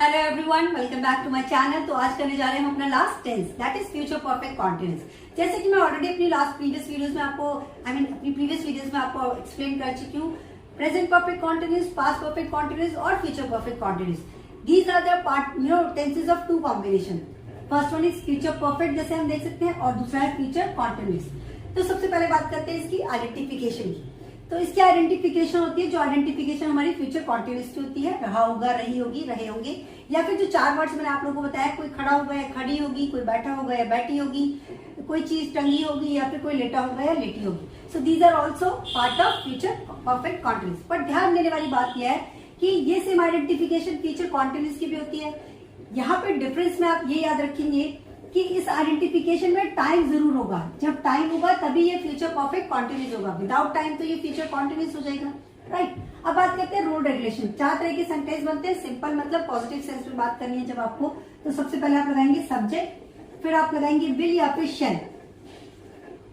Hello everyone, welcome back to my channel. तो आज करने जा रहे हैं हम अपना last tense, that is future perfect continuous. जैसे कि मैं ऑलरेडी अपनी प्रीवियस वीडियोस में आपको एक्सप्लेन कर चुकी हूँ। Present perfect continuous, past perfect continuous और future perfect continuous, these are the part tenses of two combination. First one is future perfect, जैसे हम देख सकते हैं, और दूसरा है फ्यूचर कॉन्टिन्यूअस। तो सबसे पहले बात करते हैं इसकी आइडेंटिफिकेशन की। तो इसकी आइडेंटिफिकेशन होती है, जो आइडेंटिफिकेशन हमारी फ्यूचर कॉन्टिन्यूअस की होती है, रहा होगा, रही होगी, रहे होंगे, या फिर जो चार वर्ड्स मैंने आप लोगों को बताया, कोई खड़ा होगा या खड़ी होगी, कोई बैठा होगा या बैठी होगी, कोई चीज टंगी होगी या फिर कोई लेटा होगा या लेटी होगी। So these are also part of future perfect continuous. पर ध्यान देने वाली बात यह है कि ये सेम आइडेंटिफिकेशन फ्यूचर कॉन्टिन्यूअस की भी होती है। यहाँ पे डिफरेंस में आप ये याद रखेंगे कि इस आइडेंटिफिकेशन में टाइम जरूर होगा। जब टाइम होगा तभी ये फ्यूचर परफेक्ट कॉन्टिन्यूअस होगा, विदाउट टाइम तो ये फ्यूचर कॉन्टिन्यूअस हो जाएगा, राइट। अब बात करते हैं रूल रेगुलेशन। चार तरह के सेंटेंस बनते हैं। सिंपल मतलब पॉजिटिव सेंस में बात करनी है जब आपको, तो सबसे पहले आप लगाएंगे सब्जेक्ट, फिर आप लगाएंगे विल या फिर शेल,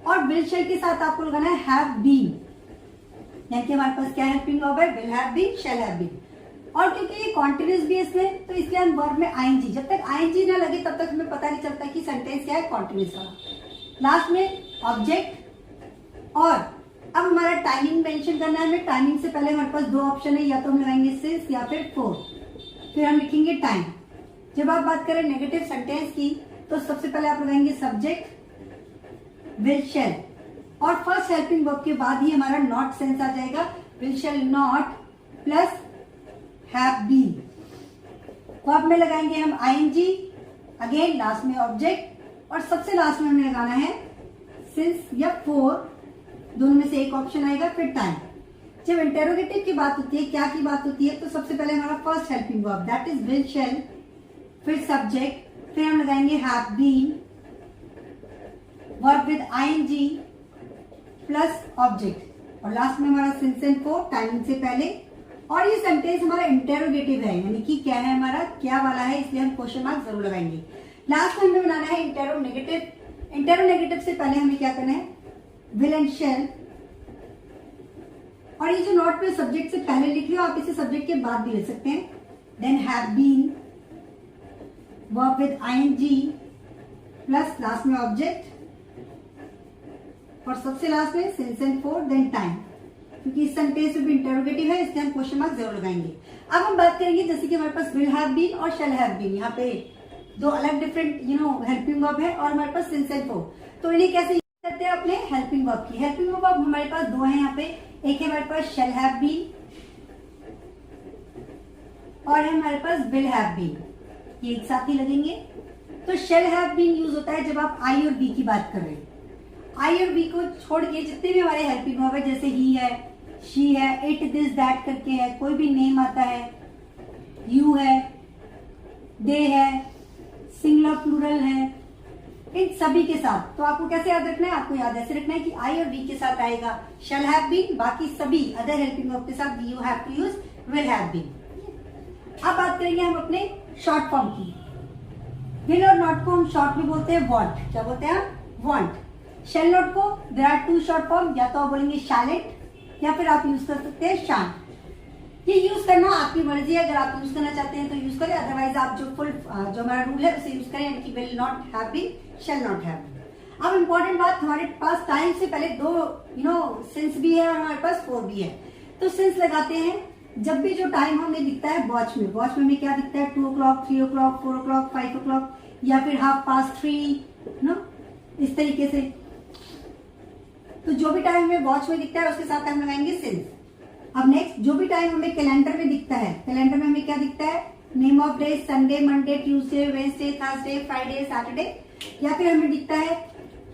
और विल शेल के साथ आपको लगाना है हैव बीन, यानी कि हमारे पास क्या हेल्पिंग वर्ब है, will have been, shall have been. और क्योंकि ये कॉन्टिन्यूअस भी है इसमें, तो इसलिए हम वर्ब में आईएनजी, जब तक आईएनजी ना लगे तब तक हमें पता नहीं चलता कि सेंटेंस क्या है, कॉन्टिन्यूअस वाला। लास्ट में ऑब्जेक्ट। और अब हमारा टाइमिंग मेंशन करना है। हमें टाइमिंग से पहले हमारे पास दो ऑप्शन है, या तो हम लगाएंगे सिंस या फिर फॉर, फिर हम लिखेंगे टाइम। जब आप बात करें नेगेटिव सेंटेंस की, तो सबसे पहले आप लगाएंगे सब्जेक्ट, विल शेल, और फर्स्ट हेल्पिंग वर्ब के बाद ही हमारा नॉट सेंस आ जाएगा, will shall not plus have been. Verb में लगाएंगे हम आईएनजी, अगेन लास्ट में ऑब्जेक्ट, और सबसे लास्ट में हमें लगाना है सिंस या फॉर, दोनों में से एक ऑप्शन आएगा, फिर टाइम। जब इंटेरोगेटिव की बात होती है, क्या की बात होती है, तो सबसे पहले हमारा first helping verb that is will shall, फिर सब्जेक्ट, फिर हम लगाएंगे have been, verb with ING plus object, और लास्ट में हमारा सिंस एंड फॉर, टाइमिंग से पहले। और ये सेंटेंस हमारा इंटेरोगेटिव है, यानी कि क्या है, हमारा क्या वाला है, इसलिए हम क्वेश्चन मार्क जरूर लगाएंगे। लास्ट में हमें बनाना है इंटेरोनेगेटिव। इंटेरोनेगेटिव से पहले हमें क्या करना है, विल एंड शेल, और ये जो नॉट पे सब्जेक्ट से पहले लिख रहे हो, आप इसे सब्जेक्ट के बाद भी लिख सकते हैं। Then have been, verb with ING plus last में ऑब्जेक्ट, और सबसे लास्ट में since and for, then time. क्योंकि इस सेंटेंस में भी इंटरोगेटिव है, इसलिए हम क्वेश्चन मार्क जरूर लगाएंगे। अब हम बात करेंगे जैसे कि हमारे पास विल हैव बीन और शेल हैव बीन, यहाँ पे दो अलग डिफरेंट हेल्पिंग वर्ब है, और हमारे पास सिंस एंड फॉर। तो इन्हें कैसे यूज करते हैं अपने हेल्पिंग वर्ब की। हेल्पिंग वर्ब हमारे पास दो है यहाँ पे, एक है हमारे पास शेल हैव बीन और है हमारे पास विल हैव बीन, ये एक साथ ही लगेंगे। तो शेल हैव बीन यूज होता है जब आप आई और बी की बात कर रहे हैं। आई और बी को छोड़ के जितने भी हमारे हेल्पिंग वर्ब है, जैसे ही है, शी है, इट, दिस, दैट करके है, कोई भी नेम आता है, यू है, दे है, सिंगुलर प्लूरल है, इन सभी के साथ। तो आपको कैसे याद रखना है, आपको याद ऐसे रखना है कि आई और बी के साथ आएगा शैल हैव बीन, बाकी सभी अदर हेल्पिंग वर्ब के साथ you have to use will have been. अब बात करेंगे हम अपने शॉर्ट फॉर्म की। विल और नॉट को हम शॉर्ट में बोलते हैं वॉन्ट। क्या बोलते हैं हम, वॉन्ट। शेल नॉट को there are two short form, या तो आप बोलेंगे शैलेट, या फिर आप यूज कर सकते हैं शान। ये यूज करना आपकी मर्जी है, अगर आप यूज करना चाहते हैं तो यूज करें, अदरवाइज आप जो हमारा रूल है उसे यूज करें, यानी कि will not have been, shall not have been. अब इम्पोर्टेंट बात, हमारे पास टाइम से पहले दो सिंस भी है और हमारे पास फॉर भी है। तो सिंस लगाते हैं जब भी जो टाइम हमें दिखता है वॉच में। वॉच में हमें क्या दिखता है, 2 o'clock, 3 o'clock, 4 o'clock, 5 o'clock, या फिर 3:30, इस तरीके से। तो जो भी टाइम हमें वॉच में दिखता है उसके साथ हम लगाएंगे सिंस। अब नेक्स्ट, जो भी टाइम हमें कैलेंडर में दिखता है, कैलेंडर में हमें क्या दिखता है, name of day, Sunday, Monday, Tuesday, Wednesday, Thursday, Friday, Saturday, या फिर हमें दिखता है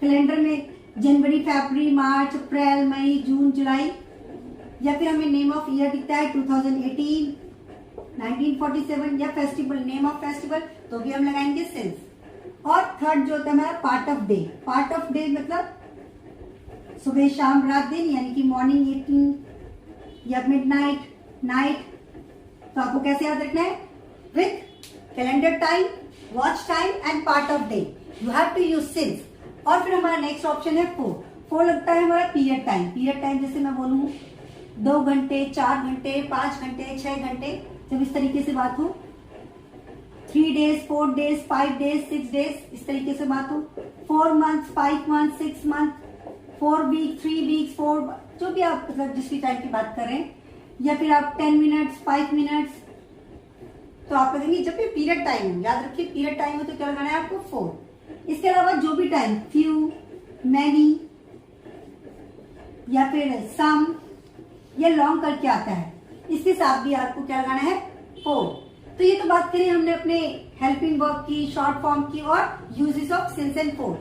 कैलेंडर में जनवरी, फरवरी, मार्च, अप्रैल, मई, जून, जुलाई, या फिर हमें नेम ऑफ ईयर दिखता है 2018, 1947, या फेस्टिवल, नेम ऑफ फेस्टिवल, तो भी हम लगाएंगे सिंस। और थर्ड जो होता है हमारा part of day. Part of day मतलब सुबह, शाम, रात, दिन, यानी कि मॉर्निंग, इवनिंग, या मिडनाइट, नाइट। तो आपको कैसे याद रखना है, with calendar time, watch time and part of day, you have to use since. और फिर हमारा नेक्स्ट ऑप्शन है फॉर। फॉर लगता है हमारा पीरियड टाइम। पीरियड टाइम जैसे मैं बोलूँ 2 घंटे, 4 घंटे, 5 घंटे, 6 घंटे, जब इस तरीके से बात हो 3 days, 4 days, 5 days, 6 days, इस तरीके से बात हो। 4 months, 5 months, 6 months, 4 weeks, 3 weeks, 4, जो भी आप मतलब जिस भी टाइम की बात कर रहे हैं, या फिर आप 10 minutes, 5 minutes, तो आप कहेंगे जब भी पीरियड टाइम हो, याद रखिए पीरियड टाइम हो तो क्या लगाना है आपको 4। इसके अलावा जो भी टाइम, few, many या फिर some या long करके आता है, इसके साथ भी आपको क्या लगाना है 4। तो ये तो बात करें हमने अपने हेल्पिंग वर्ब की, शॉर्ट फॉर्म की और uses of since and four.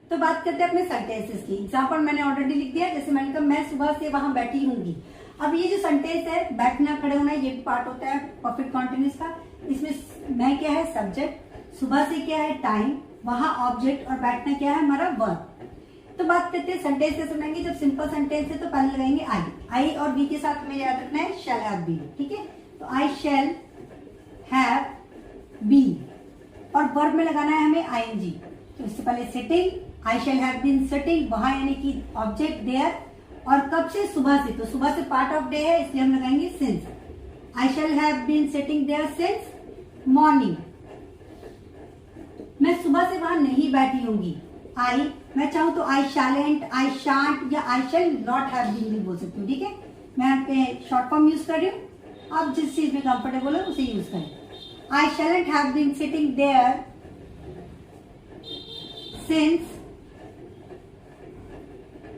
तो बात करते हैं अपने सेंटेंसेस की। एग्जाम्पल मैंने ऑलरेडी लिख दिया, जैसे मैंने कहा मैं सुबह से वहां बैठी हूंगी। अब ये जो सेंटेंस है, बैठना खड़े होना, ये भी पार्ट होता है परफेक्ट कॉन्टिन्यूअस का। इसमें मैं क्या है सब्जेक्ट, सुबह से क्या है टाइम, वहां ऑब्जेक्ट और बैठना क्या है हमारा वर्ब। तो बात करते हैं सेंटेंस कैसे बनाएंगे। जब सिंपल सेंटेंस है तो पहले लगाएंगे आई और बी के साथ हमें याद रखना है शैल हैव बीन। ठीक है, तो आई शैल हैव बीन और वर्ब में लगाना है हमें आईएनजी। तो इससे पहले sitting, I shall have been sitting, वहां यानी कि ऑब्जेक्ट देयर, और कब से, सुबह से, तो सुबह से पार्ट ऑफ डे है इसलिए हम लगाएंगे since. I shall have been sitting there since morning. मैं सुबह से वहां नहीं बैठी होंगी। आई, मैं चाहूं तो आई शैलेंट, आई शांट या आई शैल नॉट हैव बीन भी बोल सकती हूँ। ठीक है, मैं यहाँ पे शॉर्ट फॉर्म यूज कर रही हूँ, आप जिस चीज में कंफर्टेबल हो उसे यूज करें। I shall have been sitting there since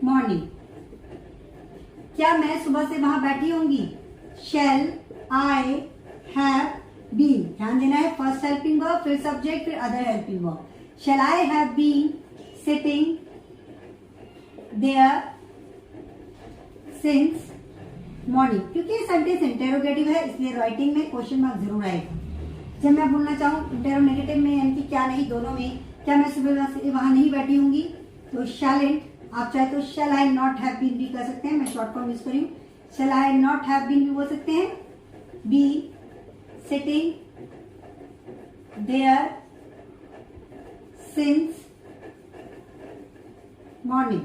morning. क्या मैं सुबह से वहां बैठी होंगी। शैल आई हैव बीन, ध्यान देना है फर्स्ट हेल्पिंग वर्ब, फिर सब्जेक्ट, फिर other helping verb. Shall I have been sitting there since morning. क्योंकि ये सेंटेंस इंटेरोगेटिव है इसलिए राइटिंग में क्वेश्चन मार्क जरूर आएगा। जब मैं बोलना चाहूँ इंटेरोगेटिव में यानी कि क्या नहीं, दोनों में, क्या मैं सुबह से वहां नहीं बैठी होंगी, तो शैलेंट, आप चाहे तो शैल आई नॉट हैव बीन भी कर सकते हैं, मैं शॉर्ट फॉर्म यूज करी हूँ। Shall I not have been भी बोल सकते हैं। Be sitting there since morning.